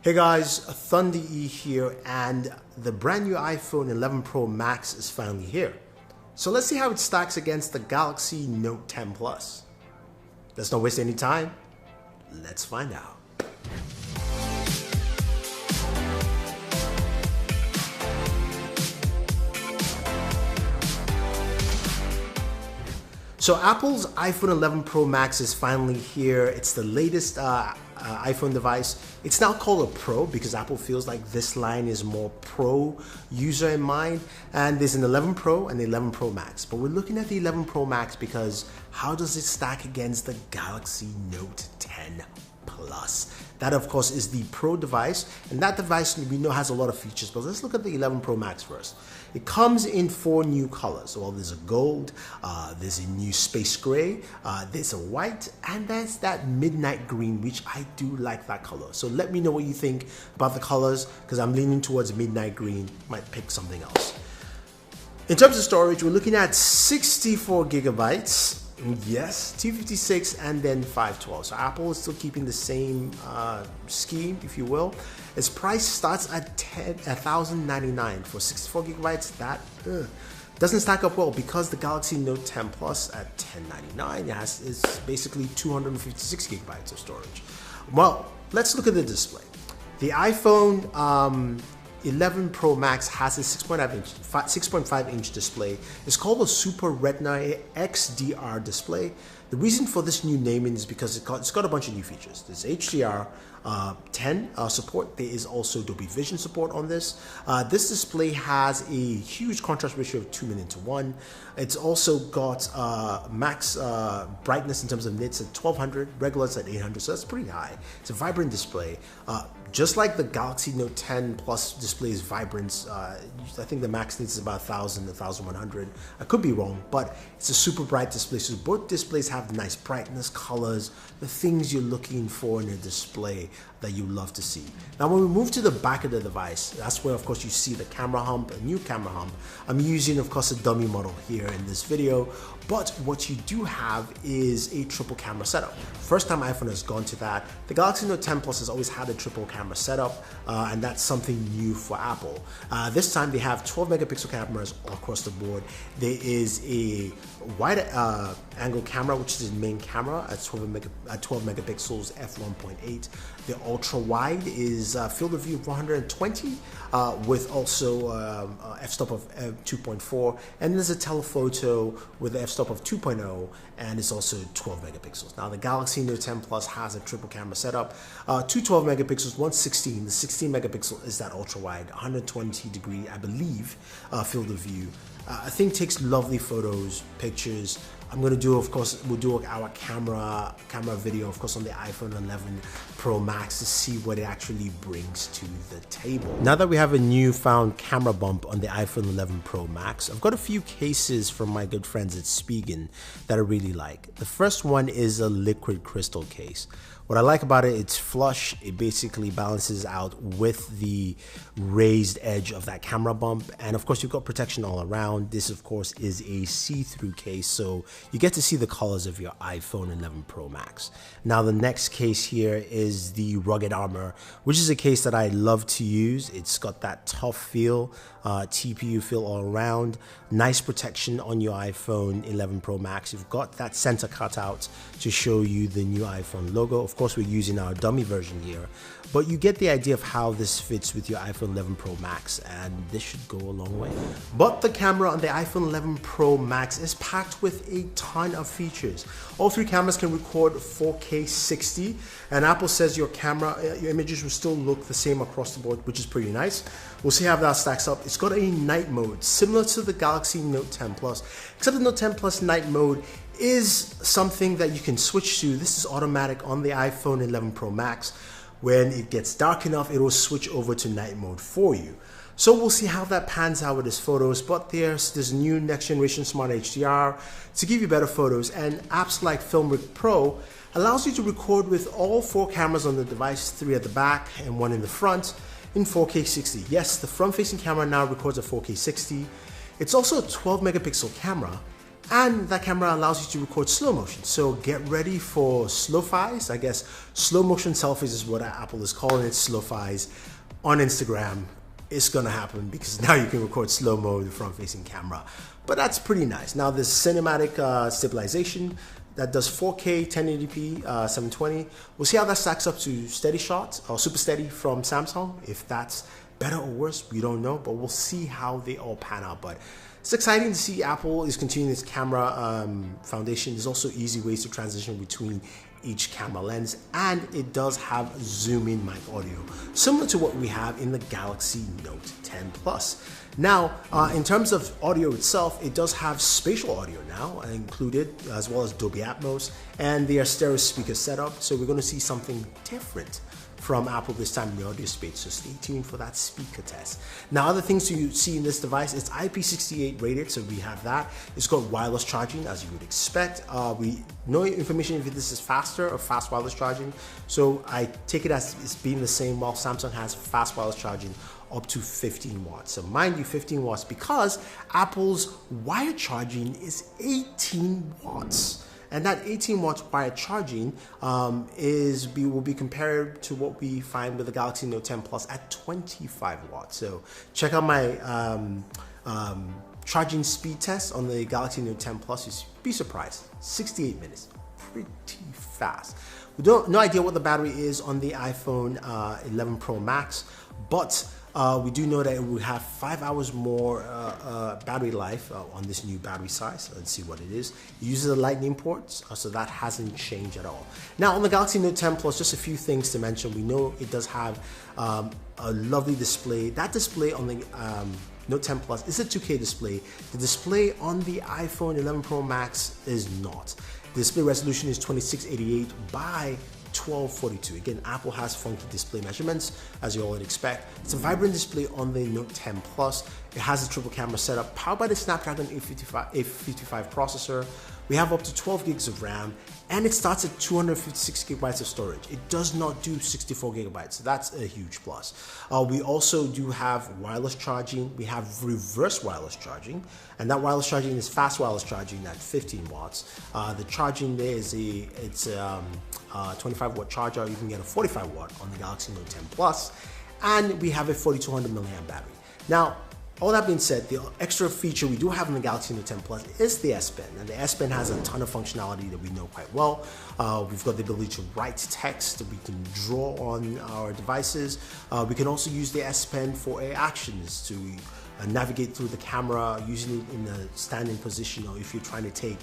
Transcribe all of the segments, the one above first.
Hey guys, Thunder E here, and the brand new iPhone 11 Pro Max is finally here. So let's see how it stacks against the Galaxy Note 10 Plus. Let's not waste any time. Let's find out. So Apple's iPhone 11 Pro Max is finally here. It's the latest iPhone device. It's now called a Pro because Apple feels like this line is more pro user in mind. And there's an 11 Pro and the 11 Pro Max. But we're looking at the 11 Pro Max because how does it stack against the Galaxy Note 10 Plus? That of course is the Pro device, and that device we know has a lot of features, but let's look at the 11 Pro Max first. It comes in 4 new colors. Well, there's a gold, there's a new space gray, there's a white, and there's that midnight green, which I do like that color. So let me know what you think about the colors, because I'm leaning towards midnight green. Might pick something else. In terms of storage, we're looking at 64 gigabytes. Yes, 256 and then 512. So Apple is still keeping the same scheme, if you will. Its price starts at $1,099 for 64 gigabytes. That doesn't stack up well because the Galaxy Note 10 Plus at $1,099 is basically 256 gigabytes of storage. Well, let's look at the display. The iPhone 11 Pro Max has a 6.5 inch display. It's called a Super Retina XDR display. The reason for this new naming is because it's got a bunch of new features. There's HDR 10 support. There is also Dolby Vision support on this. This display has a huge contrast ratio of 2:1. It's also got max brightness in terms of nits at 1200, regulars at 800, so that's pretty high. It's a vibrant display. Just like the Galaxy Note 10 Plus display is vibrant, I think the max nits is about 1000 to 1100. I could be wrong, but it's a super bright display. So both displays have nice brightness, colors, the things you're looking for in a display that you love to see. Now when we move to the back of the device, that's where of course you see the camera hump, a new camera hump. I'm using of course a dummy model here in this video, but what you do have is a triple camera setup. First time iPhone has gone to that. The Galaxy Note 10 Plus has always had a triple camera setup, and that's something new for Apple. This time they have 12 megapixel cameras all across the board. There is a wide angle camera, which is the main camera at 12 megapixels f1.8. The ultra wide is field of view of 120 with also f-stop of 2.4, and there's a telephoto with an f-stop of 2.0, and it's also 12 megapixels. Now the Galaxy Note 10 Plus has a triple camera setup, 2 12 megapixels, 116. The 16 megapixel is that ultra wide, 120 degree, I believe, field of view. I think takes lovely photos, pictures. I'm going to do, of course, we'll do our camera video, of course, on the iPhone 11 Pro Max to see what it actually brings to the table. Now that we have a newfound camera bump on the iPhone 11 Pro Max, I've got a few cases from my good friends at Spigen that I really like. The first one is a liquid crystal case. What I like about it, it's flush. It basically balances out with the raised edge of that camera bump. And of course, you've got protection all around. This, of course, is a see-through case, so you get to see the colors of your iPhone 11 Pro Max. Now, the next case here is the Rugged Armor, which is a case that I love to use. It's got that tough feel, TPU feel all around. Nice protection on your iPhone 11 Pro Max. You've got that center cutout to show you the new iPhone logo. Of course, we're using our dummy version here, but you get the idea of how this fits with your iPhone 11 Pro Max, and this should go a long way. But the camera on the iPhone 11 Pro Max is packed with a ton of features. All 3 cameras can record 4K 60, and Apple says your images will still look the same across the board, which is pretty nice. We'll see how that stacks up. It's got a night mode similar to the Galaxy Note 10 Plus, except the Note 10 Plus night mode is something that you can switch to. This is automatic on the iPhone 11 Pro Max. When it gets dark enough, it will switch over to night mode for you. So we'll see how that pans out with his photos, but there's new next generation Smart HDR to give you better photos, and apps like Filmic Pro allows you to record with all 4 cameras on the device, 3 at the back and 1 in the front, in 4K 60. Yes, the front-facing camera now records at 4K 60. It's also a 12 megapixel camera, And that camera allows you to record slow motion. So get ready for slow-fis. I guess slow motion selfies is what Apple is calling it, slow-fis on Instagram. It's gonna happen because now you can record slow-mo with the front-facing camera. But that's pretty nice. Now there's cinematic stabilization that does 4K, 1080p, 720. We'll see how that stacks up to steady shots or super steady from Samsung. If that's better or worse, we don't know, but we'll see how they all pan out. But it's exciting to see Apple is continuing its camera foundation. There's also easy ways to transition between each camera lens, and it does have zoom-in mic audio, similar to what we have in the Galaxy Note 10 Plus. Now, in terms of audio itself, it does have spatial audio now included, as well as Dolby Atmos, and they are stereo speaker setup, so we're going to see something different from Apple this time in the audio space, so stay tuned for that speaker test. Now, other things to see in this device, it's IP68 rated, so we have that. It's got wireless charging, as you would expect. We no information if this is faster or fast wireless charging, so I take it as it's being the same, while Samsung has fast wireless charging up to 15 watts. So mind you, 15 watts, because Apple's wired charging is 18 watts. And that 18 watts wired charging will be compared to what we find with the Galaxy Note 10 Plus at 25 watts. So check out my charging speed test on the Galaxy Note 10 Plus. You'd be surprised, 68 minutes, pretty fast. We don't no idea what the battery is on the iPhone 11 Pro Max, but we do know that it will have 5 hours more battery life on this new battery size. Let's see what it is. It uses the Lightning ports, so that hasn't changed at all. Now on the Galaxy Note 10 Plus, just a few things to mention. We know it does have a lovely display. That display on the Note 10 Plus is a 2K display. The display on the iPhone 11 Pro Max is not. The display resolution is 2688 by 1242. Again, Apple has funky display measurements, as you all would expect. It's a vibrant display on the Note 10 Plus. It has a triple camera setup powered by the Snapdragon 855 processor. We have up to 12 gigs of RAM, and it starts at 256 gigabytes of storage. It does not do 64 gigabytes, so that's a huge plus. We also do have wireless charging. We have reverse wireless charging, and that wireless charging is fast wireless charging at 15 watts. The charging there is it's a 25 watt charger. You can get a 45 watt on the Galaxy Note 10 Plus, and we have a 4200 milliamp battery. Now, all that being said, the extra feature we do have in the Galaxy Note 10 Plus is the S Pen, and the S Pen has a ton of functionality that we know quite well. We've got the ability to write text, we can draw on our devices. We can also use the S Pen for actions to navigate through the camera, using it in a standing position, or if you're trying to take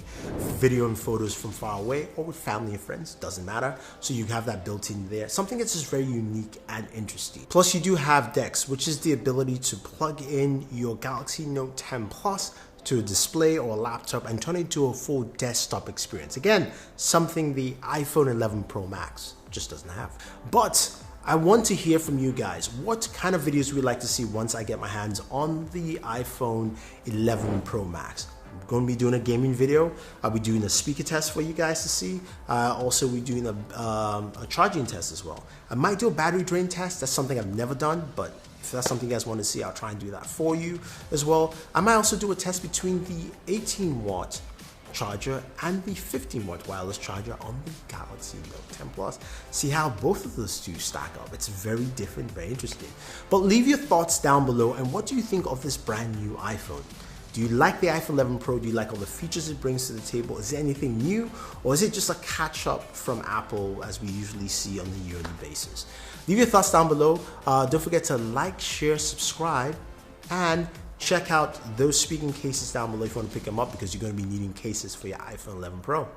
video and photos from far away or with family and friends, doesn't matter. So you have that built in there, something that's just very unique and interesting. Plus you do have DeX, which is the ability to plug in your Galaxy Note 10 Plus to a display or a laptop and turn it into a full desktop experience. Again, something the iPhone 11 Pro Max just doesn't have. But I want to hear from you guys. What kind of videos would you like to see once I get my hands on the iPhone 11 Pro Max? I'm going to be doing a gaming video. I'll be doing a speaker test for you guys to see. Also, we're doing a charging test as well. I might do a battery drain test. That's something I've never done, but if that's something you guys want to see, I'll try and do that for you as well. I might also do a test between the 18 watt charger and the 15 watt wireless charger on the Galaxy Note 10 Plus. See how both of those two stack up. It's very different, very interesting. But leave your thoughts down below, and what do you think of this brand new iPhone? Do you like the iPhone 11 Pro? Do you like all the features it brings to the table? Is there anything new, or is it just a catch up from Apple as we usually see on the yearly basis? Leave your thoughts down below. Don't forget to like, share, subscribe, and check out those speaking cases down below if you want to pick them up, because you're going to be needing cases for your iPhone 11 Pro.